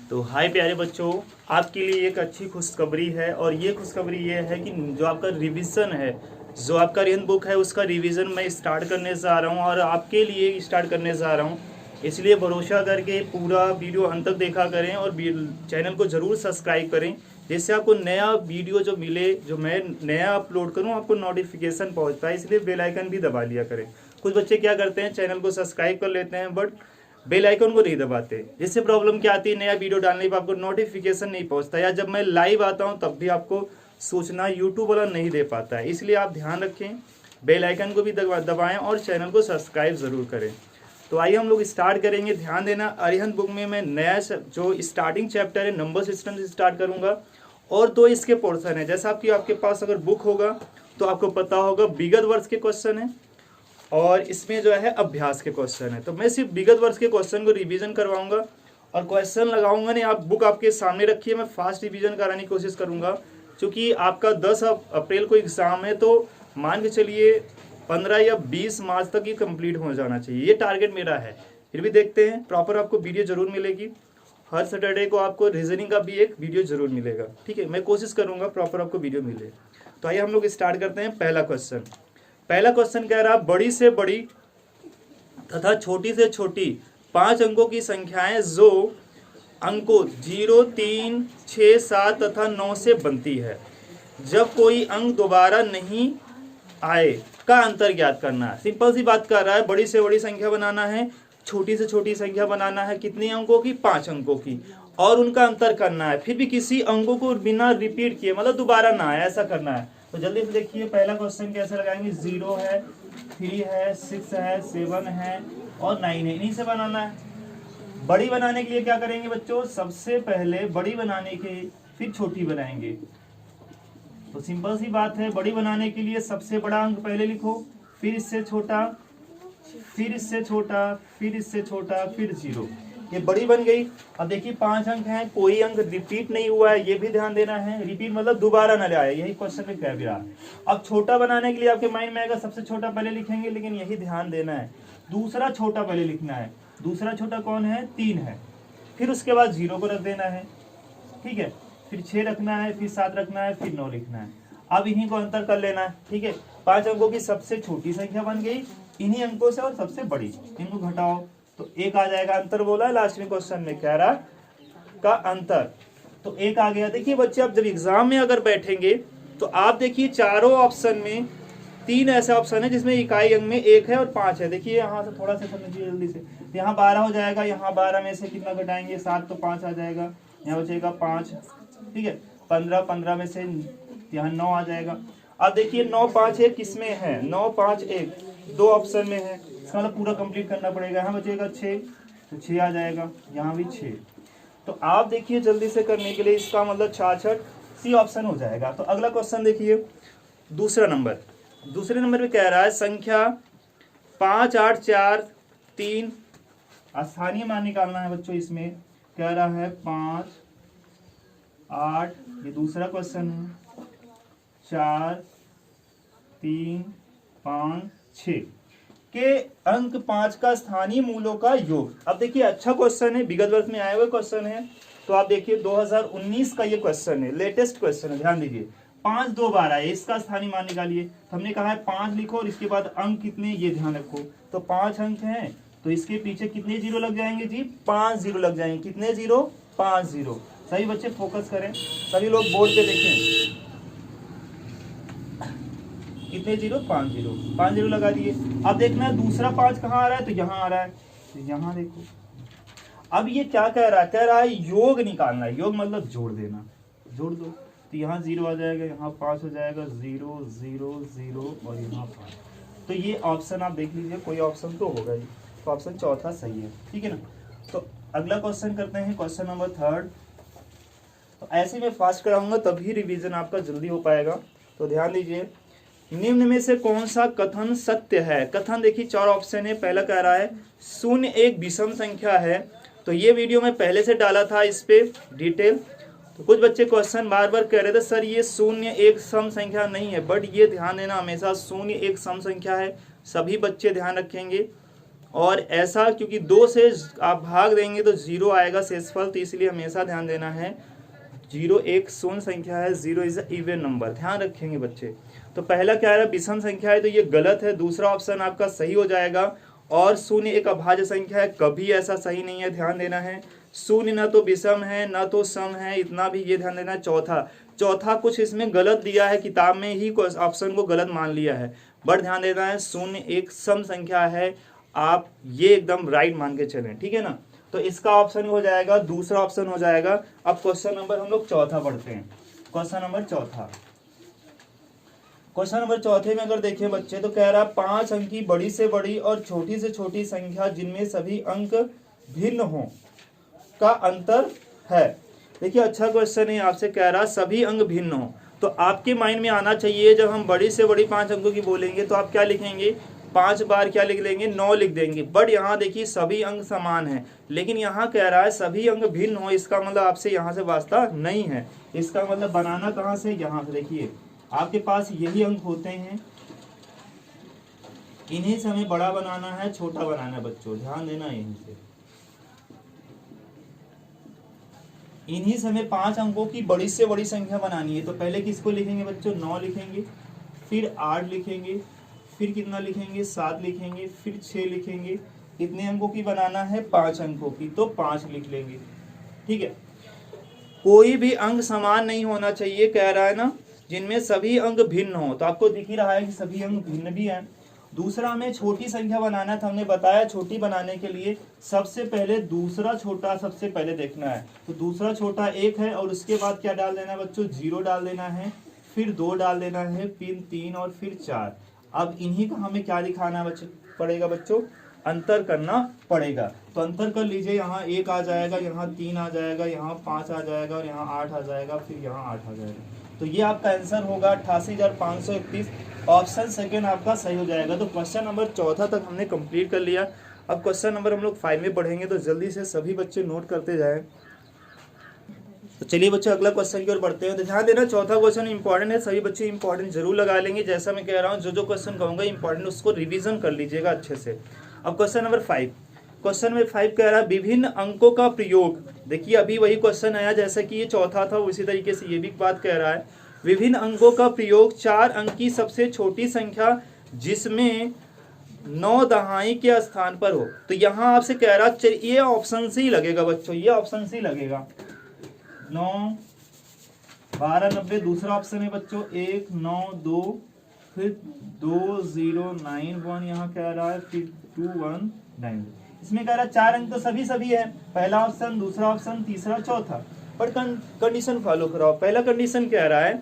तो हाय प्यारे बच्चों, आपके लिए एक अच्छी खुशखबरी है। और ये खुशखबरी ये है कि जो आपका रिवीजन है, जो आपका रियन बुक है, उसका रिवीजन मैं स्टार्ट करने जा रहा हूँ और आपके लिए स्टार्ट करने जा रहा हूँ। इसलिए भरोसा करके पूरा वीडियो अंत तक देखा करें और चैनल को ज़रूर सब्सक्राइब करें, जिससे आपको नया वीडियो जो मिले, जो मैं नया अपलोड करूँ, आपको नोटिफिकेशन पहुँचता है। इसलिए बेल आइकन भी दबा लिया करें। कुछ बच्चे क्या करते हैं, चैनल को सब्सक्राइब कर लेते हैं बट बेल आइकन को नहीं दबाते। जिससे प्रॉब्लम क्या आती है, नया वीडियो डालने पर आपको नोटिफिकेशन नहीं पहुंचता, या जब मैं लाइव आता हूं तब भी आपको सूचना यूट्यूब वाला नहीं दे पाता है। इसलिए आप ध्यान रखें, बेल आइकन को भी दबाएं और चैनल को सब्सक्राइब जरूर करें। तो आइए हम लोग स्टार्ट करेंगे। ध्यान देना, अरिहंत बुक में मैं नया जो स्टार्टिंग चैप्टर है नंबर सिस्टम से स्टार्ट करूंगा और 2 इसके पोर्शन है। जैसा आपके पास अगर बुक होगा तो आपको पता होगा विगत वर्ष के क्वेश्चन है और इसमें जो है अभ्यास के क्वेश्चन है। तो मैं सिर्फ विगत वर्ष के क्वेश्चन को रिवीजन करवाऊंगा और क्वेश्चन लगाऊंगा नहीं। आप बुक आपके सामने रखिए, मैं फास्ट रिवीजन कराने की कोशिश करूंगा, क्योंकि आपका 10 अप्रैल को एग्जाम है। तो मान के चलिए 15 या 20 मार्च तक ये कंप्लीट हो जाना चाहिए, ये टारगेट मेरा है। फिर भी देखते हैं, प्रॉपर आपको वीडियो जरूर मिलेगी। हर सैटरडे को आपको रीजनिंग का भी एक वीडियो जरूर मिलेगा, ठीक है। मैं कोशिश करूंगा प्रॉपर आपको वीडियो मिले। तो आइए हम लोग स्टार्ट करते हैं। पहला क्वेश्चन कह रहा, बड़ी से बड़ी तथा छोटी से छोटी 5 अंकों की संख्याएं जो अंकों 0, 3, 6, 7 तथा 9 से बनती है, जब कोई अंक दोबारा नहीं आए का अंतर ज्ञात करना है। सिंपल सी बात कर रहा है, बड़ी से बड़ी संख्या बनाना है, छोटी से छोटी संख्या बनाना है। कितने अंकों की? 5 अंकों की, और उनका अंतर करना है। फिर भी किसी अंकों को बिना रिपीट किए, मतलब दोबारा ना आए, ऐसा करना है। तो जल्दी से देखिए, पहला क्वेश्चन कैसे लगाएंगे। 0 है, 3 है, 6 है, 7 है और 9 है, इन्हीं से बनाना है। बड़ी बनाने के लिए क्या करेंगे बच्चों, सबसे पहले बड़ी बनाने के फिर छोटी बनाएंगे। तो सिंपल सी बात है, बड़ी बनाने के लिए सबसे बड़ा अंक पहले लिखो, फिर इससे छोटा, फिर इससे छोटा, फिर इससे छोटा, फिर 0। ये बड़ी बन गई। अब देखिए 5 अंक हैं, कोई अंक रिपीट नहीं हुआ है, ये भी ध्यान देना है। रिपीट मतलब दोबारा न ले आए, यही क्वेश्चन में कह भी रहा है। अब छोटा बनाने के लिए आपके माइंड में आएगा, सबसे छोटा पहले लिखेंगे, लेकिन यही ध्यान देना है, दूसरा छोटा पहले लिखना है। दूसरा छोटा कौन है? 3 है। फिर उसके बाद 0 को रख देना है, ठीक है। फिर 6 रखना है, फिर 7 रखना है, फिर 9 लिखना है। अब इन्हीं को अंतर कर लेना है, ठीक है। 5 अंकों की सबसे छोटी संख्या बन गई इन्हीं अंकों से, और सबसे बड़ी, इनको घटाओ तो 1 आ जाएगा। अंतर बोला है लास्ट में क्वेश्चन में, कह रहा का अंतर, तो 1 आ गया। देखिए बच्चे, आप जब एग्जाम में अगर बैठेंगे तो आप देखिए चारों ऑप्शन में 3 ऐसे ऑप्शन है जिसमें इकाई अंक में 1 है और 5 है। देखिए यहाँ से थोड़ा सा समझिए जल्दी से, यहाँ 12 हो जाएगा, यहाँ 12 में से कितना घटाएंगे? 7, तो 5 आ जाएगा, यहाँ बचेगा 5, ठीक है। 15 में से यहाँ 9 आ जाएगा। अब देखिए 9, 5, 1 किसमें है? 9, 5, 1 2 ऑप्शन में है, इसका मतलब पूरा कंप्लीट करना पड़ेगा। यहाँ बचेगा 6, तो 6 आ जाएगा, यहाँ भी 6। तो आप देखिए जल्दी से करने के लिए, इसका मतलब 66 सी ऑप्शन हो जाएगा। तो अगला क्वेश्चन देखिए, दूसरे नंबर पे कह रहा है संख्या 5, 8, 4, 3, स्थानीय मान निकालना है बच्चों। इसमें कह रहा है 5, 8, ये दूसरा क्वेश्चन है, 4, 3, 5, 6 के अंक 5 का स्थानीय मूलों का योग। अब देखिए अच्छा क्वेश्चन है, विगत वर्ष में आए हुए क्वेश्चन है। तो आप देखिए 2019 का ये क्वेश्चन है, लेटेस्ट क्वेश्चन है। ध्यान दीजिए, 5 2 बार आए, इसका स्थानीय मान निकालिए। तो हमने कहा है 5 लिखो और इसके बाद अंक कितने, ये ध्यान रखो। तो 5 अंक हैं, तो इसके पीछे कितने 0 लग जाएंगे जी? 5 0 लग जाएंगे। कितने 0? 5 0। सभी बच्चे फोकस करें, सभी लोग बोर्ड पे देखें। कितने 0? 5 0। 5 0 लगा दिए। अब देखना है दूसरा 5 कहाँ आ रहा है, तो यहाँ आ रहा है, तो यहाँ देखो। अब ये क्या कह रहा है? कह रहा है योग निकालना है। योग मतलब जोड़ देना, जोड़ दो। तो यहाँ 0 आ जाएगा, यहाँ 5 हो जाएगा, 0 0 0 और यहाँ 5। तो ये ऑप्शन आप देख लीजिए, कोई ऑप्शन तो होगा ही, तो ऑप्शन चौथा सही है, ठीक है ना। तो अगला क्वेश्चन करते हैं, क्वेश्चन नंबर 3। तो ऐसे में फास्ट कराऊंगा तभी रिवीजन आपका जल्दी हो पाएगा। तो ध्यान दीजिए, निम्न में से कौन सा कथन सत्य है? कथन देखिए 4 ऑप्शन है। पहला कह रहा है 0 एक विषम संख्या है। तो ये वीडियो मैं पहले से डाला था इस पे डिटेल। तो कुछ बच्चे क्वेश्चन बार बार कह रहे थे सर ये 0 एक सम संख्या नहीं है, बट ये ध्यान देना हमेशा 0 एक सम संख्या है। सभी बच्चे ध्यान रखेंगे और ऐसा क्योंकि 2 से आप भाग देंगे तो 0 आएगा शेषफल, तो इसलिए हमेशा ध्यान देना है 0 एक शून्य संख्या है, 0 इज इवन नंबर, ध्यान रखेंगे बच्चे। तो पहला क्या है, विषम संख्या है तो ये गलत है, दूसरा ऑप्शन आपका सही हो जाएगा। और शून्य एक अभाज्य संख्या है, कभी ऐसा सही नहीं है, ध्यान देना है। शून्य ना तो विषम है ना तो सम है, इतना भी ये ध्यान देना है। चौथा कुछ इसमें गलत दिया है, किताब में ही ऑप्शन को गलत मान लिया है, बट ध्यान देना है शून्य एक सम संख्या है, आप ये एकदम राइट मान के चलें, ठीक है ना। तो इसका ऑप्शन हो जाएगा, दूसरा ऑप्शन हो जाएगा। अब क्वेश्चन नंबर हम लोग चौथा पढ़ते हैं। क्वेश्चन नंबर चौथे में अगर देखें बच्चे तो कह रहा 5 अंक की बड़ी से बड़ी और छोटी से छोटी संख्या जिनमें सभी अंक भिन्न हो का अंतर है। देखिए अच्छा क्वेश्चन है, आपसे कह रहा सभी अंक भिन्न हो, तो आपके माइंड में आना चाहिए जब हम बड़ी से बड़ी 5 अंकों की बोलेंगे तो आप क्या लिखेंगे, 5 बार क्या लिख लेंगे, 9 लिख देंगे। बट यहाँ देखिए सभी अंक समान है, लेकिन यहाँ कह रहा है सभी अंक भिन्न हो, इसका मतलब आपसे यहाँ से वास्ता नहीं है। इसका मतलब बनाना कहाँ से, यहाँ से। देखिए आपके पास यही अंक होते हैं, इन्हीं से हमें बड़ा बनाना है, छोटा बनाना है बच्चों, ध्यान देना यहीं से। इन्हीं से हमें 5 अंकों की बड़ी से बड़ी संख्या बनानी है। तो पहले किसको लिखेंगे बच्चों, 9 लिखेंगे, फिर 8 लिखेंगे, फिर कितना लिखेंगे, 7 लिखेंगे, फिर 6 लिखेंगे। कितने अंकों की बनाना है, 5 अंकों की, तो 5 लिख लेंगे, ठीक है। कोई भी अंक समान नहीं होना चाहिए, कह रहा है ना, जिनमें सभी अंक भिन्न हो। तो आपको दिख ही रहा है कि सभी अंक भिन्न भी हैं। दूसरा हमें छोटी संख्या बनाना था, हमने बताया छोटी बनाने के लिए सबसे पहले दूसरा छोटा सबसे पहले देखना है। तो दूसरा छोटा 1 है और उसके बाद क्या डाल देना है बच्चों, 0 डाल देना है, फिर 2 डाल देना है, फिर 3 और फिर 4। अब इन्हीं का हमें क्या दिखाना पड़ेगा बच्चों, अंतर करना पड़ेगा। तो अंतर कर लीजिए, यहाँ 1 आ जाएगा, यहाँ 3 आ जाएगा, यहाँ 5 आ जाएगा और यहाँ 8 आ जाएगा, फिर यहाँ 8 आ जाएगा। तो ये आपका आंसर होगा 88,531, ऑप्शन सेकेंड आपका सही हो जाएगा। तो क्वेश्चन नंबर चौथा तक हमने कंप्लीट कर लिया। अब क्वेश्चन नंबर हम लोग 5 में पढ़ेंगे, तो जल्दी से सभी बच्चे नोट करते जाएं। तो चलिए बच्चे अगला क्वेश्चन की ओर बढ़ते हैं। तो ध्यान देना चौथा क्वेश्चन इंपॉर्टेंट है, सभी बच्चे इंपॉर्टेंट जरूर लगा लेंगे। जैसा मैं कह रहा हूँ जो क्वेश्चन कहूँगा इंपॉर्टेंट उसको रिवीजन कर लीजिएगा अच्छे से। अब क्वेश्चन नंबर 5, क्वेश्चन नंबर 5 कह रहा है विभिन्न अंकों का प्रयोग। देखिए अभी वही क्वेश्चन आया जैसा कि ये चौथा था, उसी तरीके से ये भी बात कह रहा है। विभिन्न अंकों का प्रयोग 4 अंक की सबसे छोटी संख्या जिसमें 9 दहाई के स्थान पर हो। तो यहाँ आपसे कह रहा ये ऑप्शन से ही लगेगा बच्चों, ये ऑप्शन से ही लगेगा। 9 12 90 दूसरा ऑप्शन है बच्चों, 1 9 2 फिर 2 0 9 1 यहाँ कह रहा है, फिर 2 1 9। इसमें कह रहा है 4 अंक तो सभी है, पहला ऑप्शन, दूसरा ऑप्शन, तीसरा, चौथा। पर कंडीशन फॉलो कराओ। पहला कंडीशन कह रहा है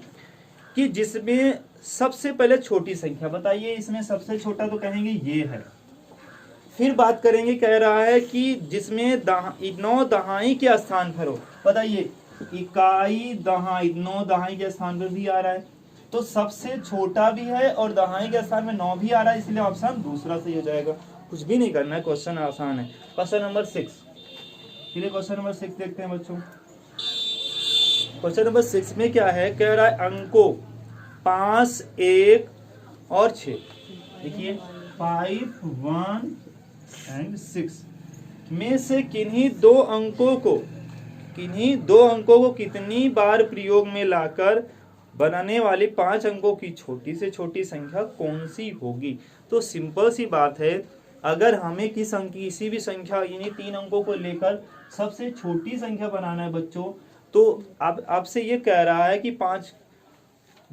कि जिसमें सबसे पहले छोटी संख्या, बताइए इसमें सबसे छोटा तो कहेंगे ये है। फिर बात करेंगे, कह रहा है कि जिसमें 9 दहाई के स्थान पर हो। बताइए इकाई दहाई, 9 दहाई के स्थान पर भी आ रहा है, तो सबसे छोटा भी है और दहाई के स्थान में 9 भी आ रहा है, इसलिए ऑप्शन दूसरा सही हो जाएगा। कुछ भी नहीं करना है, क्वेश्चन आसान है। क्वेश्चन नंबर 6, चलिए क्वेश्चन नंबर 6 देखते हैं बच्चों। क्वेश्चन नंबर 6 में क्या है, कह रहा है अंकों 5 1 और 6। देखिए 5 1 एंड 6 में से किन्हीं दो अंकों को कितनी बार प्रयोग में लाकर बनाने वाली 5 अंकों की छोटी से छोटी संख्या कौन सी होगी। तो सिंपल सी बात है, अगर हमें किसी भी संख्या यानी 3 अंकों को लेकर सबसे छोटी संख्या बनाना है बच्चों, तो आपसे ये कह रहा है कि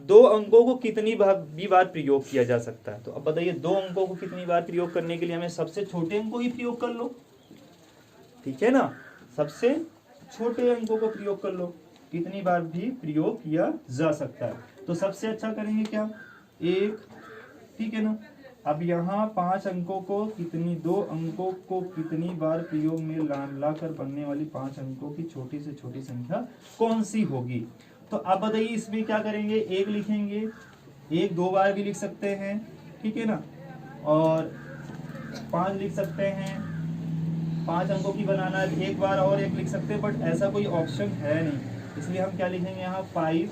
2 अंकों को कितनी बार प्रयोग किया जा सकता है। तो अब बताइए 2 अंकों को कितनी बार प्रयोग करने के लिए हमें सबसे छोटे अंक को ही प्रयोग कर लो, ठीक है ना, सबसे छोटे अंकों को प्रयोग कर लो, कितनी बार भी प्रयोग किया जा सकता है। तो सबसे अच्छा करेंगे क्या, 1, ठीक है ना। अब यहाँ 5 अंकों को 2 अंकों को कितनी बार प्रयोग में लाकर बनने वाली 5 अंकों की छोटी से छोटी संख्या कौन सी होगी। तो आप बताइए इसमें क्या करेंगे, 1 लिखेंगे, 1 2 बार भी लिख सकते हैं, ठीक है ना, और 5 लिख सकते हैं, 5 अंकों की बनाना है, 1 बार और 1 लिख सकते हैं, बट ऐसा कोई ऑप्शन है नहीं, इसलिए हम क्या लिखेंगे यहाँ 5,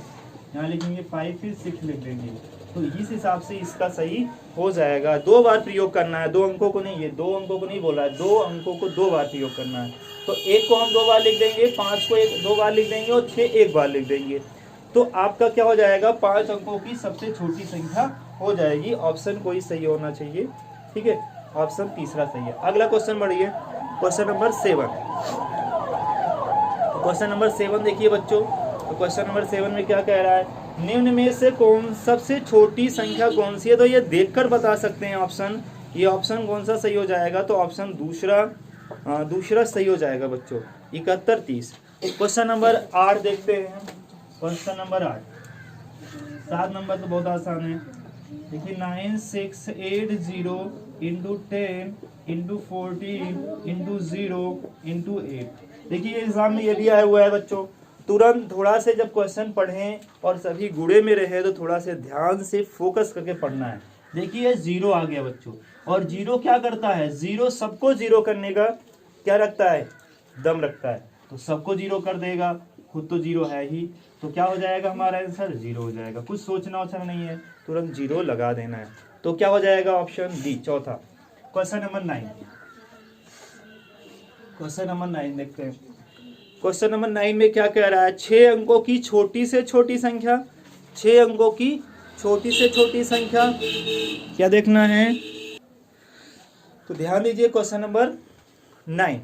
यहाँ लिखेंगे 5 फिर 6 लिख देंगे। तो इस हिसाब से इसका सही हो जाएगा। 2 बार प्रयोग करना है, 2 अंकों को नहीं, ये 2 अंकों को नहीं बोला है, 2 अंकों को 2 बार प्रयोग करना है। तो 1 को हम 2 बार लिख देंगे, 5 को 2 बार लिख देंगे और 6 1 बार लिख देंगे। तो आपका क्या हो जाएगा, 5 अंकों की सबसे छोटी संख्या हो जाएगी। ऑप्शन कोई सही होना चाहिए, ठीक है, ऑप्शन तीसरा सही है। अगला क्वेश्चन बढ़िए, क्वेश्चन नंबर 7। क्वेश्चन नंबर 7 देखिए बच्चों, तो क्वेश्चन नंबर 7 में क्या कह रहा है, निम्न में से कौन सबसे छोटी संख्या कौन सी है। तो ये देखकर बता सकते हैं ऑप्शन, ये ऑप्शन कौन सा सही हो जाएगा, तो ऑप्शन दूसरा सही हो जाएगा बच्चों, 71 30। क्वेश्चन नंबर 8 देखते हैं, क्वेश्चन नंबर 8, 7 नंबर तो बहुत आसान है। देखिए 9 6 8 0 इंटू 10 इंटू 14 इंटू 0 इंटू 8। देखिए एग्जाम में ये भी आया हुआ है बच्चों, तुरंत थोड़ा से जब क्वेश्चन पढ़ें और सभी गुड़े में रहे तो थोड़ा से ध्यान से फोकस करके पढ़ना है। देखिए 0 आ गया बच्चों, और 0 क्या करता है, 0 सबको 0 करने का क्या रखता है, दम रखता है। तो सबको 0 कर देगा, खुद तो 0 है ही, तो क्या हो जाएगा हमारा आंसर 0 हो जाएगा। कुछ सोचना वोचना नहीं है, तुरंत 0 लगा देना है। तो क्या हो जाएगा, ऑप्शन डी चौथा। क्वेश्चन नंबर 9, क्वेश्चन नंबर 9 देखते हैं। क्वेश्चन नंबर 9 में क्या कह रहा है, 6 अंकों की छोटी से छोटी संख्या, 6 अंकों की छोटी से छोटी संख्या क्या देखना है। तो ध्यान दीजिए, क्वेश्चन नंबर 9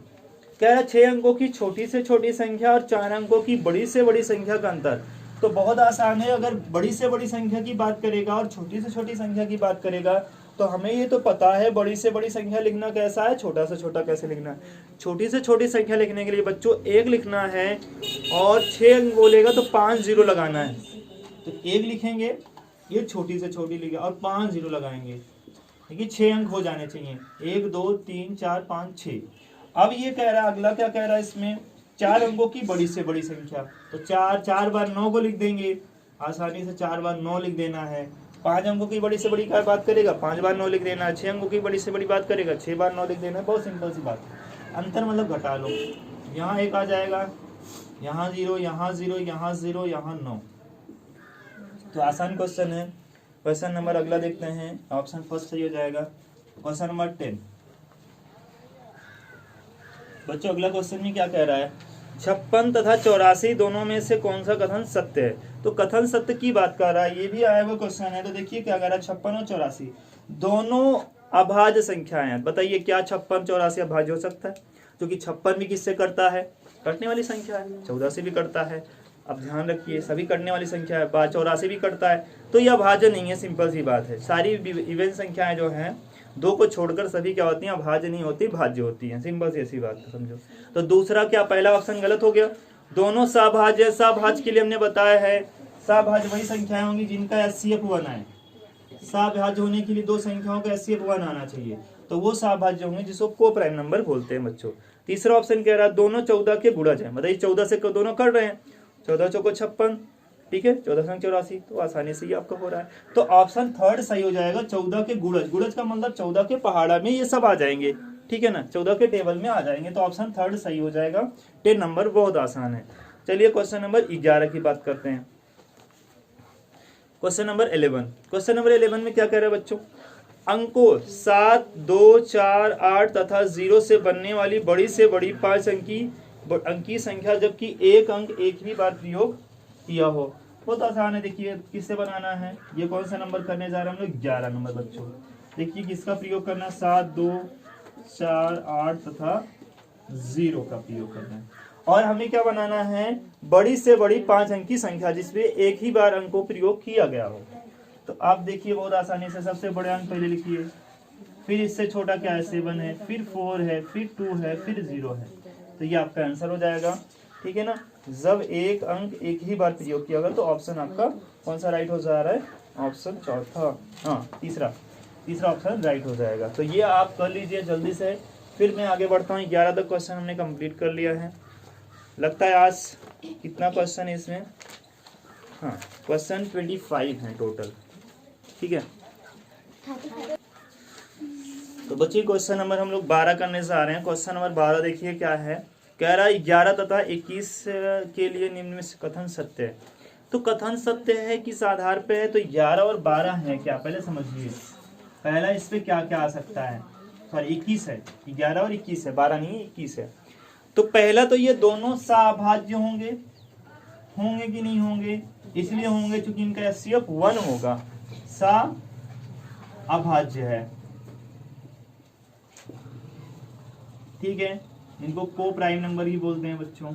कह रहा है 6 अंकों की छोटी से छोटी संख्या और 4 अंकों की बड़ी से बड़ी संख्या का अंतर। तो बहुत आसान है, अगर बड़ी से बड़ी संख्या की बात करेगा और छोटी से छोटी संख्या की बात करेगा तो हमें ये तो पता है बड़ी से बड़ी संख्या लिखना कैसा है, छोटा से छोटा कैसे लिखना है। छोटी से छोटी संख्या लिखने के लिए बच्चों 1 लिखना है और 6 अंक बोलेगा तो 5 0 लगाना है। तो 1 लिखेंगे, ये छोटी से छोटी लिखे और 5 0 लगाएंगे, देखिए 6 अंक हो जाने चाहिए, 1 2 3 4 5 6। अब ये कह रहा है, अगला क्या कह रहा है इसमें, 4 अंकों की बड़ी से बड़ी संख्या। तो 4 बार 9 को लिख देंगे, आसानी से 4 बार 9 लिख देना है। 5 अंकों की बड़ी से बड़ी का बात करेगा, 5 बार 9 लिख देना है। 6 अंकों की बड़ी से बड़ी बात करेगा, 6 बार 9 लिख देना है। बहुत सिंपल सी बात, अंतर मतलब घटा लो, यहाँ 1 आ जाएगा, यहाँ 0, यहाँ 0, यहाँ 0, यहाँ 9। तो आसान क्वेश्चन है। क्वेश्चन नंबर अगला देखते हैं, ऑप्शन फर्स्ट सही हो जाएगा। क्वेश्चन नंबर 10 बच्चों, अगला क्वेश्चन में क्या कह रहा है, 56 तथा 84 दोनों में से कौन सा कथन सत्य है। तो कथन सत्य की बात कर रहा है, ये भी आया हुआ क्वेश्चन है। तो देखिए क्या कह रहा है, 56 और 84 दोनों अभाज्य संख्याएं हैं। बताइए क्या 56 84 अभाज्य हो सकता है, क्योंकि 56 भी किससे करता है, कटने वाली संख्या है, 14 से भी करता है। अब ध्यान रखिए सभी करने वाली संख्या है, 84 भी करता है, तो यह अभाज्य नहीं है। सिंपल सी बात है, सारी इवन संख्याएं जो हैं 2 को छोड़कर सभी क्या होती हैं, अभाज्य नहीं होती, भाज्य होती हैं। सिंपल सी ऐसी बात समझो। तो दूसरा क्या, पहला ऑप्शन गलत हो गया, दोनों सभाज्य। सभाज्य के लिए हमने बताया है, सभाज्य वही संख्याएं होंगी जिनका HCF 1 है। सभाज्य होने के लिए 2 संख्याओं का HCF 1 आना चाहिए, तो वो सभाज्य होंगे जिसको को प्राइम नंबर बोलते हैं बच्चों। तीसरा ऑप्शन कह रहा है दोनों 14 के गुणज हैं। बताइए 14 से दोनों कर रहे हैं, 14 चौको 56, ठीक है, 14 संग 84, तो आसानी से ये आपका हो रहा है। तो ऑप्शन थर्ड सही हो जाएगा, 14 के गुणज। गुणज का मतलब 14 के पहाड़ा में ये सब आ जाएंगे, ठीक है ना, 14 के टेबल में आ जाएंगे। तो ऑप्शन थर्ड सही हो जाएगा। 10 नंबर बहुत आसान है। चलिए क्वेश्चन नंबर 11 की बात करते हैं। क्वेश्चन नंबर 11, क्वेश्चन नंबर 11 में क्या कह रहे हैं बच्चों, अंकों 7 2 4 8 तथा 0 से बनने वाली बड़ी से बड़ी 5 अंकी संख्या जबकि एक अंक एक ही बार प्रयोग किया हो। बहुत आसान है, देखिए किससे बनाना है, ये कौन सा नंबर करने जा रहे हैं हम लोग, 11 नंबर बच्चों। देखिए किसका प्रयोग करना है, 7 2 4 8 तथा 0 का प्रयोग करना है। और हमें क्या बनाना है, बड़ी से बड़ी 5 अंकी संख्या जिसमें एक ही बार अंक को प्रयोग किया गया हो। तो आप देखिए बहुत आसानी से, सबसे बड़े अंक पहले लिखिए, फिर इससे छोटा क्या है 7 है, फिर 4 है, फिर 2 है, फिर 0 है। तो ये आपका आंसर हो जाएगा, ठीक है ना। जब एक अंक एक ही बार प्रयोग किया गया तो ऑप्शन आपका कौन सा राइट हो जा रहा है, ऑप्शन चौथा, हाँ तीसरा ऑप्शन राइट हो जाएगा। तो ये आप कर लीजिए जल्दी से, फिर मैं आगे बढ़ता हूँ। 11 तक क्वेश्चन हमने कंप्लीट कर लिया है। लगता है आज कितना क्वेश्चन है इसमें, हाँ क्वेश्चन 25 है टोटल, ठीक है। तो बच्चे क्वेश्चन नंबर हम लोग 12 करने से आ रहे हैं। क्वेश्चन नंबर 12 देखिए क्या है, कह रहा है 11 तथा 21 के लिए निम्न में से कथन सत्य है। तो कथन सत्य है किस आधार पे है, तो 11 और 12 है क्या, पहले समझिए। पहला इस पे क्या क्या आ सकता है, सॉरी 21 है, 11 और 21 है, 12 नहीं 21 है। तो पहला तो ये दोनों सभाज्य होंगे, होंगे कि नहीं होंगे, इसलिए होंगे क्योंकि इनका एचसीएफ 1 होगा, सा अभाज्य है, ठीक है। इनको को प्राइम नंबर ही बोलते हैं बच्चों,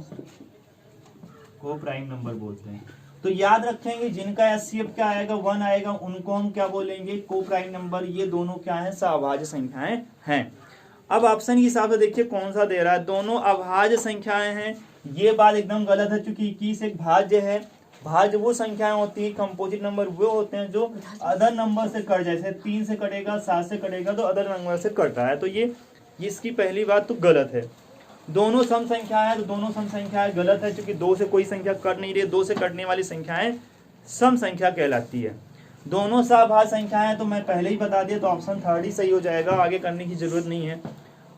को प्राइम नंबर बोलते हैं। तो याद रखेंगे जिनका एचसीएफ क्या आएगा 1 आएगा, उनको हम क्या बोलेंगे, को प्राइम नंबर। ये दोनों क्या है, सभाज्य संख्याएं हैं। अब ऑप्शन के हिसाब से देखिए कौन सा दे रहा है, दोनों अभाज्य संख्याएं हैं। ये बात एकदम गलत है क्योंकि 21 एक भाज्य है। भाज्य वो संख्याएं होती है, कंपोजिट नंबर वो होते हैं जो अदर नंबर से कट, जैसे 3 से कटेगा, 7 से कटेगा तो अदर नंबर से कटता है। तो ये इसकी पहली बात तो गलत है। दोनों सम संख्याएं हैं तो दोनों सम संख्याएं गलत है क्योंकि 2 से कोई संख्या कट नहीं रही है, 2 से कटने वाली संख्याएं सम संख्या कहलाती है। दोनों सभाज्य संख्याएं हैं तो मैं पहले ही बता दिया, तो ऑप्शन 3 ही सही हो जाएगा, आगे करने की जरूरत नहीं है।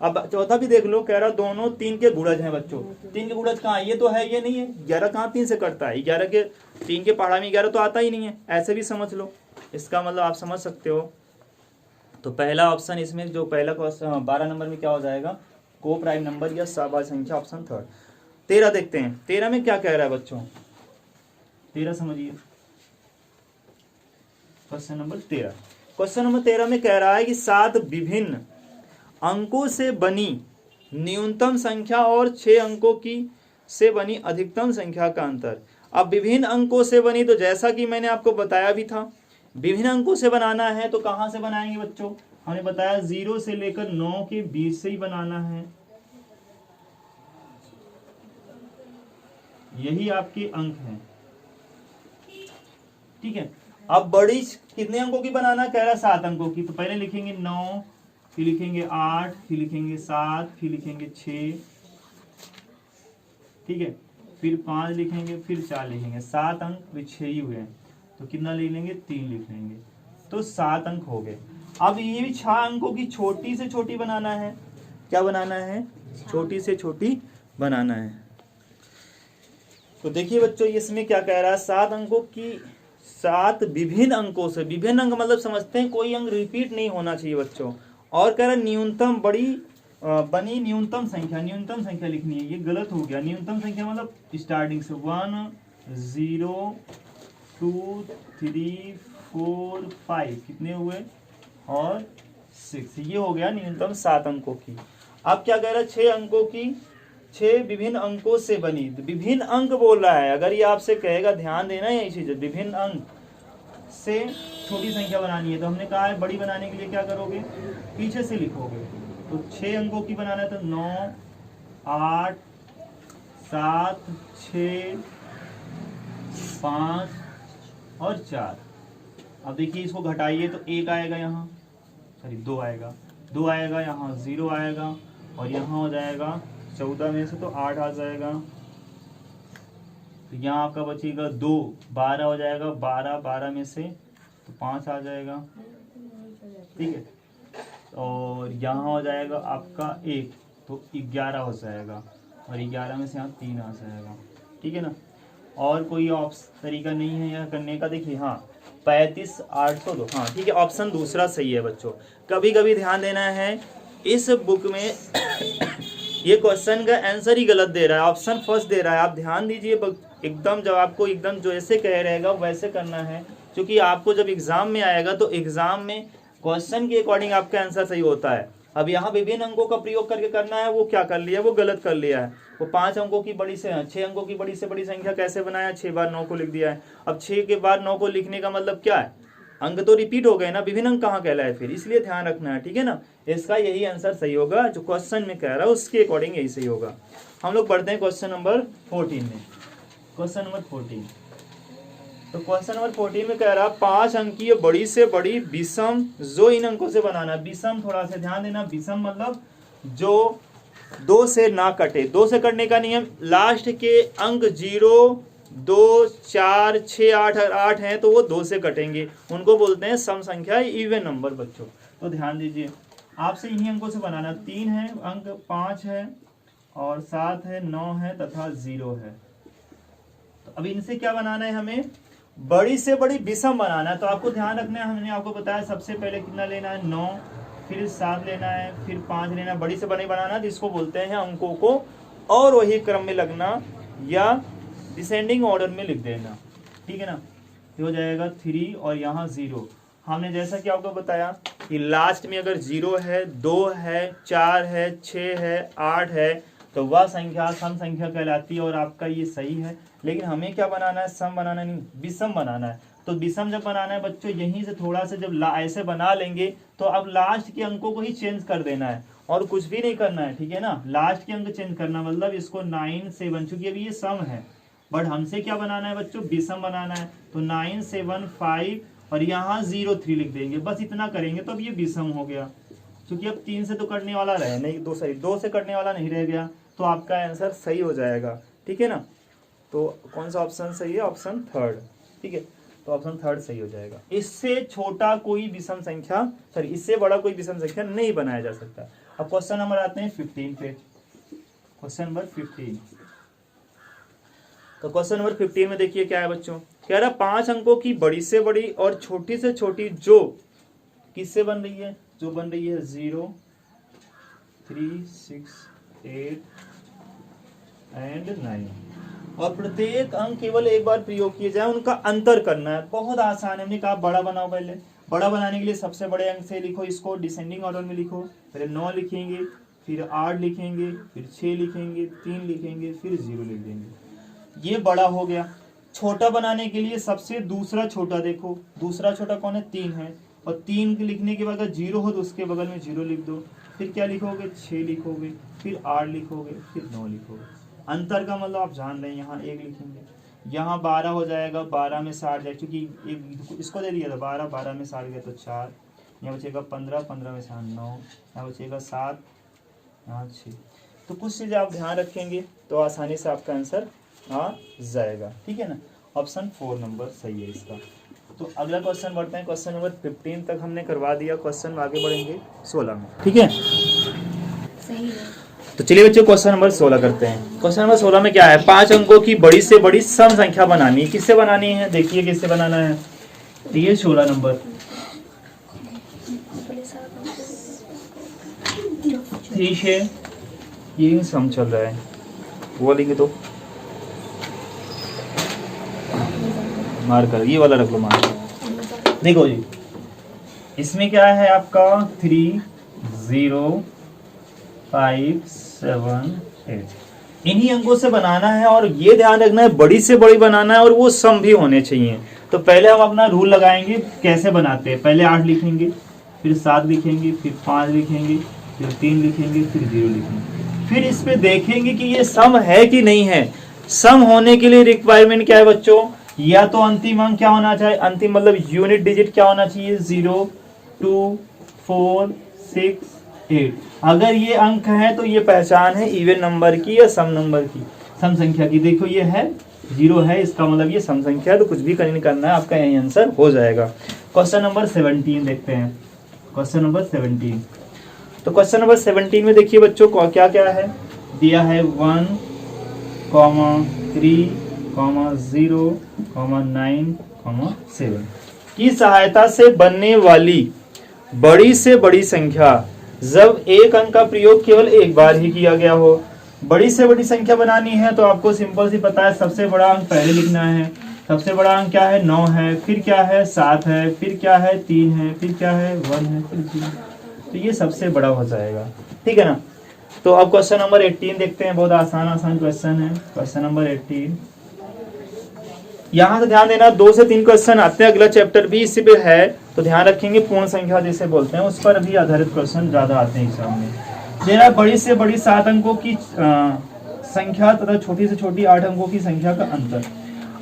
अब चौथा भी देख लो, कह रहा दोनों 3 के गुणज हैं बच्चों। 3 के गुणज कहाँ, ये तो है ये नहीं है, 11 कहाँ 3 से कटता है, 11 के 3 के पहाड़ा में 11 तो आता ही नहीं है, ऐसे भी समझ लो। इसका मतलब आप समझ सकते हो। तो पहला ऑप्शन इसमें जो पहला क्वेश्चन 12 नंबर में क्या हो जाएगा, को प्राइम नंबर या सभाज्य संख्या, ऑप्शन 3। 13 देखते हैं, 13 में क्या कह रहा है बच्चों, 13 समझिए, क्वेश्चन नंबर 13। क्वेश्चन नंबर 13 में कह रहा है कि 7 विभिन्न अंकों से बनी न्यूनतम संख्या और 6 अंकों की से बनी अधिकतम संख्या का अंतर। अब विभिन्न अंकों से बनी, तो जैसा कि मैंने आपको बताया भी था, विभिन्न अंकों से बनाना है तो कहां से बनाएंगे बच्चों, हमने बताया 0 से लेकर 9 के बीच से ही बनाना है, यही आपके अंक हैं, ठीक है। अब बड़ी कितने अंकों की बनाना, कह रहा है 7 अंकों की, तो पहले लिखेंगे 9, फिर लिखेंगे 8, फिर लिखेंगे 7, फिर लिखेंगे 6, ठीक है, फिर 5 लिखेंगे, फिर 4 लिखेंगे, 7 अंक फिर 6 ही हुए, तो कितना लिख लेंगे, 3 लिख लेंगे, तो 7 अंक हो गए। अब ये भी 6 अंकों की छोटी से छोटी बनाना है, क्या बनाना है, छोटी से छोटी बनाना है। तो देखिए बच्चों इसमें क्या कह रहा है, 7 अंकों की 7 विभिन्न अंकों से, विभिन्न अंक मतलब समझते हैं कोई अंक रिपीट नहीं होना चाहिए बच्चों। और कह रहा है न्यूनतम बनी न्यूनतम संख्या लिखनी है, ये गलत हो गया। न्यूनतम संख्या मतलब स्टार्टिंग से 1 0 2 3 4 5 कितने हुए और 6, ये हो गया न्यूनतम 7 अंकों की। अब क्या कह रहा है, 6 अंकों की, 6 विभिन्न अंकों से बनी, विभिन्न अंक बोल रहा है। अगर ये आपसे कहेगा, ध्यान देना है ये चीज, विभिन्न अंक से छोटी संख्या बनानी है, तो हमने कहा है बड़ी बनाने के लिए क्या करोगे, पीछे से लिखोगे। तो 6 अंकों की बनाना है तो 9 8 7 6 5 और 4। अब देखिए इसको घटाइए तो 1 आएगा यहाँ, सॉरी 2 आएगा, 2 आएगा यहाँ, 0 आएगा और यहाँ हो जाएगा 14 में से तो 8 आ जाएगा, तो यहाँ आपका बचेगा 2, 12 हो जाएगा, 12 में से तो 5 आ जाएगा, ठीक है, और यहाँ हो जाएगा आपका 1 तो 11 हो जाएगा, और 11 में से यहाँ 3 आ जाएगा, ठीक है ना। और कोई तरीका नहीं है यह करने का, देखिए हाँ 35 802, हाँ ठीक है, ऑप्शन दूसरा सही है बच्चों। कभी कभी ध्यान देना है, इस बुक में ये क्वेश्चन का आंसर ही गलत दे रहा है, ऑप्शन फर्स्ट दे रहा है। आप ध्यान दीजिए, एकदम जब आपको एकदम जो ऐसे कह रहेगा वैसे करना है, क्योंकि आपको जब एग्जाम में आएगा तो एग्जाम में क्वेश्चन के अकॉर्डिंग आपका आंसर सही होता है। अब यहाँ विभिन्न अंकों का प्रयोग करके करना है, वो क्या कर लिया, वो गलत कर लिया है। वो 5 अंकों की बड़ी से 6 अंकों की बड़ी से बड़ी संख्या कैसे बनाया, 6 बार 9 को लिख दिया है। अब 6 के बाद 9 को लिखने का मतलब क्या है, अंक तो रिपीट हो गए ना, विभिन्न अंक कहाँ कहलाए फिर, इसलिए ध्यान रखना है, ठीक है ना। इसका यही आंसर सही होगा, जो क्वेश्चन में कह रहा है उसके अकॉर्डिंग यही सही होगा। हम लोग पढ़ते हैं क्वेश्चन नंबर 14 में। क्वेश्चन नंबर 14, तो क्वेश्चन नंबर 14 में कह रहा 5 अंकीय बड़ी से बड़ी विषम जो इन अंकों से बनाना। विषम थोड़ा सा ध्यान देना, विषम मतलब जो 2 से ना कटे। 2 से कटने का नियम, लास्ट के अंक 0 2 4 6 8 हैं तो वो 2 से कटेंगे, उनको बोलते हैं सम संख्या, इवन नंबर बच्चों। तो ध्यान दीजिए, आपसे इन्हीं अंकों से बनाना। 3 है अंक, 5 है और 7 है, 9 है तथा 0 है। तो अब इनसे क्या बनाना है, हमें बड़ी से बड़ी विषम बनाना है। तो आपको ध्यान रखना है, हमने आपको बताया सबसे पहले कितना लेना है 9, फिर 7 लेना है, फिर 5 लेना है, बड़ी से बड़ी बनाना है जिसको बोलते हैं अंकों को और वही क्रम में लगना या डिसेंडिंग ऑर्डर में लिख देना, ठीक है ना। तो हो जाएगा 3 और यहाँ 0। हमने जैसा कि आपको बताया कि लास्ट में अगर 0 है, 2 है, 4 है, 6 है, 8 है तो वह संख्या सम संख्या कहलाती है और आपका ये सही है। लेकिन हमें क्या बनाना है, सम बनाना नहीं, विषम बनाना है। तो विषम जब बनाना है बच्चों, यहीं से थोड़ा सा जब ऐसे बना लेंगे तो अब लास्ट के अंकों को ही चेंज कर देना है और कुछ भी नहीं करना है, ठीक है ना। लास्ट के अंक चेंज करना मतलब इसको 9 7, चूंकि अभी ये सम है बट हमसे क्या बनाना है बच्चों, विषम बनाना है। तो 9 7 5 और यहाँ 0 3 लिख देंगे, बस इतना करेंगे तो अब ये विषम हो गया। क्योंकि अब 3 से तो कटने वाला रहे नहीं, 2 से कटने वाला नहीं रह गया, तो आपका आंसर सही हो जाएगा, ठीक है ना। तो कौन सा ऑप्शन सही है, ऑप्शन 3, ठीक है। तो ऑप्शन 3 सही हो जाएगा। इससे छोटा कोई विषम संख्या, सॉरी इससे बड़ा कोई विषम संख्या नहीं बनाया जा सकता। अब क्वेश्चन नंबर आते हैं 15 पे, क्वेश्चन नंबर 15। तो क्वेश्चन नंबर 15 में देखिए क्या है बच्चों, कह रहा 5 अंकों की बड़ी से बड़ी और छोटी से छोटी जो किससे बन रही है, जो बन रही है 0 3 6 8 एंड 9 और प्रत्येक अंक केवल एक बार प्रयोग किए जाए, उनका अंतर करना है। बहुत आसान है। हमने कहा बड़ा बनाओ, पहले बड़ा बनाने के लिए सबसे बड़े अंक से लिखो, इसको डिसेंडिंग ऑर्डर में लिखो। पहले 9 लिखेंगे, फिर 8 लिखेंगे, फिर 6 लिखेंगे, 3 लिखेंगे, फिर 0 लिख देंगे। ये बड़ा हो गया। छोटा बनाने के लिए सबसे दूसरा छोटा देखो, दूसरा छोटा कौन है, 3 है। और 3 लिखने के बाद अगर 0 हो तो उसके बगल में 0 लिख दो। फिर क्या लिखोगे, 6 लिखोगे, फिर 8 लिखोगे, फिर 9 लिखोगे। अंतर का मतलब आप जान रहे हैं, यहाँ 1 लिखेंगे, यहाँ 12 हो जाएगा, 12 में 60 जाए, क्योंकि एक इसको दे दिया था 12, 12 में 60 गया तो 4, यहाँ बचेगा 15, 15 में 60 9, यहाँ बचेगा 7, यहाँ 6। तो कुछ चीज़ें आप ध्यान रखेंगे तो आसानी से आपका आंसर आ जाएगा, ठीक है ना। ऑप्शन 4 नंबर सही है इसका। तो अगला क्वेश्चन बढ़ते हैं, क्वेश्चन नंबर 15 तक हमने करवा दिया, क्वेश्चन आगे बढ़ेंगे 16 में, ठीक है। सही है। तो चलिए बच्चों क्वेश्चन नंबर 16 करते हैं। क्वेश्चन नंबर 16 में क्या है, 5 अंकों की बड़ी से बड़ी सम संख्या बनानी है। किससे बनानी है, देखिए किससे बनाना है। तो ये 16 नंबर, ठीक है, ये सम चल रहा है, वो लिखे तो मार्कर, ये वाला रख लो मार्कर। देखो जी, इसमें क्या है आपका 3 0 5 7 8, इन्हीं अंकों से बनाना है और ये ध्यान रखना है बड़ी से बड़ी बनाना है और वो सम भी होने चाहिए। तो पहले हम अपना रूल लगाएंगे, कैसे बनाते हैं। पहले 8 लिखेंगे, फिर 7 लिखेंगे, फिर 5 लिखेंगे, फिर 3 लिखेंगे, फिर 0 लिखेंगे। फिर इस पे देखेंगे कि ये सम है कि नहीं है। सम होने के लिए रिक्वायरमेंट क्या है बच्चों, या तो अंतिम अंक क्या होना चाहिए, अंतिम मतलब यूनिट डिजिट क्या होना चाहिए, 0 2 4 6 8। अगर ये अंक है तो ये पहचान है इवन नंबर की या सम नंबर की, सम संख्या की। देखो ये है 0 है, इसका मतलब ये सम संख्या है, तो कुछ भी नहीं करना है, आपका यही आंसर हो जाएगा। क्वेश्चन नंबर 17 देखते हैं, क्वेश्चन नंबर 17। तो क्वेश्चन नंबर 17 में देखिए बच्चों क्या क्या है दिया है, 1 3 0 9 7 की सहायता से बनने वाली बड़ी से बड़ी संख्या जब एक अंक का प्रयोग केवल एक बार ही किया गया हो। बड़ी से बड़ी संख्या बनानी है तो आपको सिंपल सी पता है, सबसे बड़ा अंक पहले लिखना है। सबसे बड़ा अंक क्या है, 9 है, फिर क्या है 7 है, फिर क्या है 3 है, फिर क्या है 1 है, फिर 0। तो ये सबसे बड़ा हो जाएगा, ठीक है ना। तो अब क्वेश्चन नंबर 18 देखते हैं, बहुत आसान क्वेश्चन है। क्वेश्चन नंबर 18, यहाँ से ध्यान देना, 2 से 3 क्वेश्चन आते हैं, अगला चैप्टर भी इसी पे है, तो ध्यान रखेंगे। पूर्ण संख्या जिसे बोलते हैं उस पर भी आधारित क्वेश्चन ज्यादा आते हैं एग्जाम में। जरा बड़ी से बड़ी 7 अंकों की संख्या तथा छोटी से छोटी 8 अंकों की संख्या का अंतर।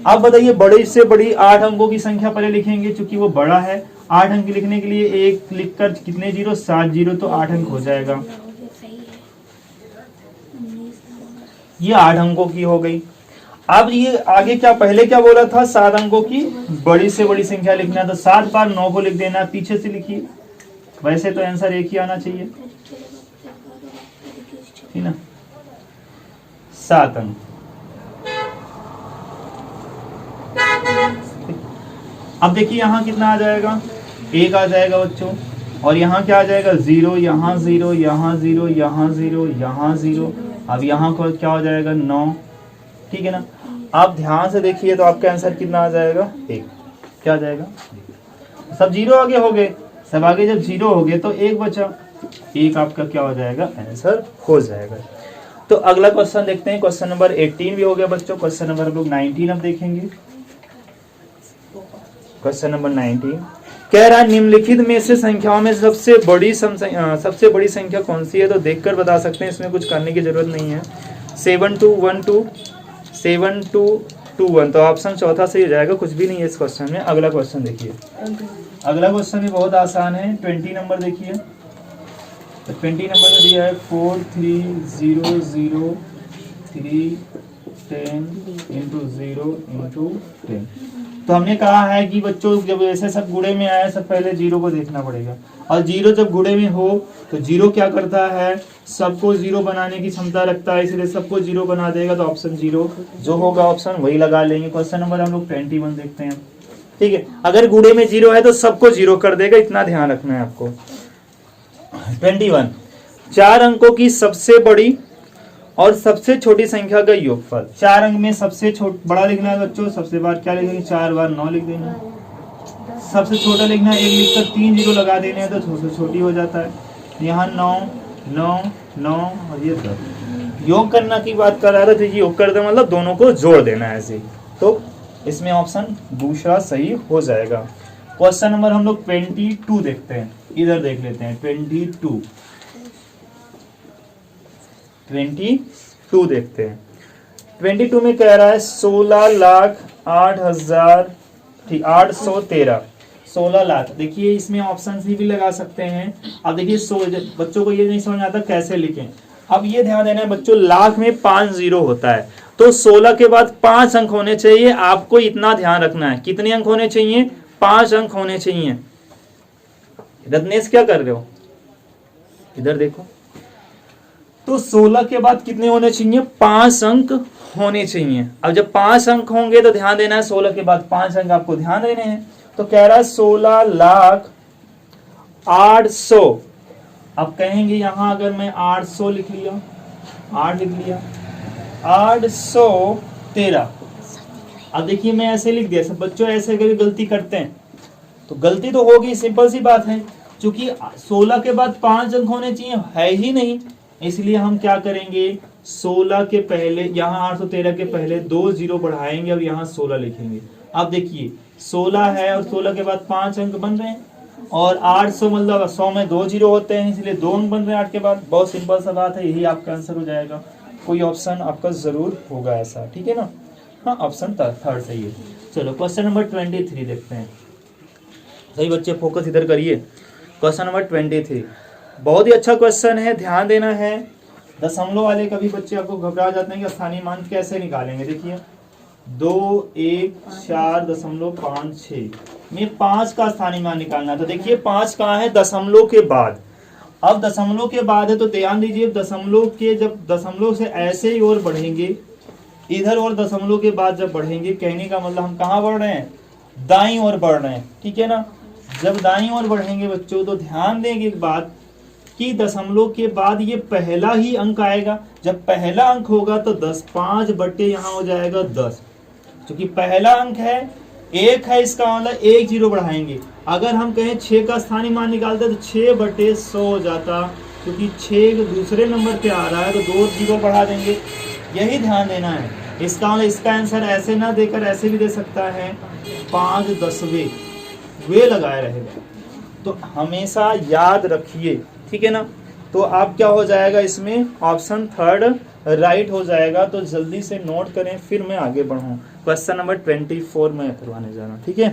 अब बताइए, बड़ी से बड़ी 8 अंकों की संख्या पहले लिखेंगे, चूंकि वो बड़ा है। 8 अंक लिखने के लिए एक लिखकर कितने 0, 7 0, तो 8 अंक हो जाएगा। ये 8 अंकों की हो गई। अब ये आगे क्या, पहले क्या बोला था, 7 अंकों की बड़ी से बड़ी संख्या लिखना है, तो 7 बार 9 को लिख देना। पीछे से लिखिए, वैसे तो आंसर एक ही आना चाहिए, ठीक ना। 7 अंक अब देखिए यहाँ कितना आ जाएगा, 1 आ जाएगा बच्चों, और यहाँ क्या आ जाएगा 0, यहाँ 0, यहाँ 0, यहाँ 0, यहाँ 0, अब यहाँ को क्या हो जाएगा 9, ठीक है ना। आप ध्यान से देखिए तो आपका आंसर कितना आ जाएगा 1, क्या आ जाएगा, सब 0 आगे हो गए, सब आगे जब 0 हो गए तो 1 बचा, 1 आपका क्या हो जाएगा आंसर हो जाएगा। तो अगला क्वेश्चन देखते हैं, क्वेश्चन नंबर 18 भी हो गया बच्चों, क्वेश्चन नंबर हम लोग 19 अब देखेंगे। क्वेश्चन नंबर 19 कह रहा है निम्नलिखित में से संख्याओं में सबसे बड़ी संख्या कौन सी है, तो देखकर बता सकते हैं, इसमें कुछ करने की जरूरत नहीं है। 7212 7221, तो ऑप्शन चौथा सही हो जाएगा, कुछ भी नहीं है इस क्वेश्चन में। अगला क्वेश्चन देखिए, अगला क्वेश्चन भी बहुत आसान है, 20 नंबर देखिए। तो 20 नंबर में दिया है 4300 इंटू 0 इंटू 10। तो हमने कहा है कि बच्चों जब ऐसे सब गुणे में आए सब पहले 0 को देखना पड़ेगा, और 0 जब गुणे में हो तो 0 क्या करता है, सबको 0 बनाने की क्षमता रखता है, इसलिए सबको 0 बना देगा। तो ऑप्शन 0 जो होगा ऑप्शन वही लगा लेंगे। क्वेश्चन नंबर हम लोग 21 देखते हैं, ठीक है। अगर गुणे में 0 है तो सबको 0 कर देगा, इतना ध्यान रखना है आपको। 21 4 अंकों की सबसे बड़ी और सबसे छोटी संख्या का योगफल। 4 अंक में सबसे बड़ा लिखना है बच्चों, सबसे बार क्या लिखेंगे, 4 बार 9 लिख देना। सबसे छोटा लिखना है, 1 लिखकर 3 0 लगा देने हैं तो सबसे छोटी हो जाता है। यहाँ 9 9 9 और ये 10। योग करना की बात कर रहा था, तो योग कर दे मतलब दोनों को जोड़ देना है ऐसे, तो इसमें ऑप्शन दूसरा सही हो जाएगा। क्वेश्चन नंबर हम लोग 22 देखते हैं, इधर देख लेते हैं। 22 देखते हैं। 22 में कह रहा है 16,08,813 16 लाख। देखिए इसमें ऑप्शन सी भी लगा सकते हैं। अब देखिए बच्चों को ये नहीं समझ आता कैसे लिखें। अब ये ध्यान देना है बच्चों, लाख में 5 0 होता है, तो 16 के बाद 5 अंक होने चाहिए। आपको इतना ध्यान रखना है, कितने अंक होने चाहिए, 5 अंक होने चाहिए। रत्नेश क्या कर रहे हो, इधर देखो। तो 16 के बाद कितने होने चाहिए, 5 अंक होने चाहिए। अब जब 5 अंक होंगे तो ध्यान देना है, 16 के बाद 5 अंक आपको ध्यान देने हैं। तो कह रहा है 16,08,000। अब कहेंगे यहां अगर मैं 800 लिख लिया, 8 लिख लिया, 813। अब देखिए मैं ऐसे लिख दिया, सब बच्चों ऐसे अगर गलती करते हैं तो गलती तो होगी, सिंपल सी बात है, क्योंकि 16 के बाद 5 अंक होने चाहिए, है ही नहीं। इसलिए हम क्या करेंगे, 16 के पहले यहाँ 813 के पहले 2 0 बढ़ाएंगे, अब यहाँ 16 लिखेंगे। अब देखिए 16 है और 16 के बाद 5 अंक बन रहे हैं, और 800 मतलब 100 में 2 0 होते हैं, इसलिए 2 अंक बन रहे हैं 8 के बाद। बहुत सिंपल सा बात है, यही आपका आंसर हो जाएगा। कोई ऑप्शन आपका जरूर होगा ऐसा, ठीक है ना। हाँ ऑप्शन थर्ड सही है। चलो क्वेश्चन नंबर 23 देखते हैं। सही बच्चे फोकस इधर करिए। क्वेश्चन नंबर 23 बहुत ही अच्छा क्वेश्चन है, ध्यान देना है। दशमलव वाले कभी बच्चे आपको घबरा जाते हैं कि स्थानीय मान कैसे निकालेंगे। देखिए 214.56 में 5 का स्थानीय मान निकालना है। तो देखिए 5 कहाँ है, दशमलव के बाद। अब दशमलव के बाद है तो ध्यान दीजिए, दशमलव के जब दशमलव से ऐसे ही और बढ़ेंगे इधर, और दशमलव के बाद जब बढ़ेंगे, कहने का मतलब हम कहाँ बढ़ रहे हैं, दाईं ओर बढ़ रहे हैं, ठीक है ना। जब दाईं ओर बढ़ेंगे बच्चों तो ध्यान देंगे एक बात कि दशमलव के बाद ये पहला ही अंक आएगा। जब पहला अंक होगा तो 10 5 बटे यहाँ हो जाएगा 10, क्योंकि पहला अंक है 1 है, इसका मतलब 1 0 बढ़ाएंगे। अगर हम कहें 6 का स्थानीय मान निकालते तो 6 बटे 100 हो जाता, क्योंकि 6 दूसरे नंबर पे आ रहा है तो 2 0 बढ़ा देंगे। यही ध्यान देना है। इसका मतलब इसका आंसर ऐसे ना देकर ऐसे भी दे सकता है, 5/10 वे लगाए रहेगा। तो हमेशा याद रखिए, ठीक है ना। तो आप क्या हो जाएगा, इसमें ऑप्शन थर्ड राइट हो जाएगा। तो जल्दी से नोट करें, फिर मैं आगे बढ़ूं। क्वेश्चन नंबर 24 में करवाने जा रहा हूं, ठीक है।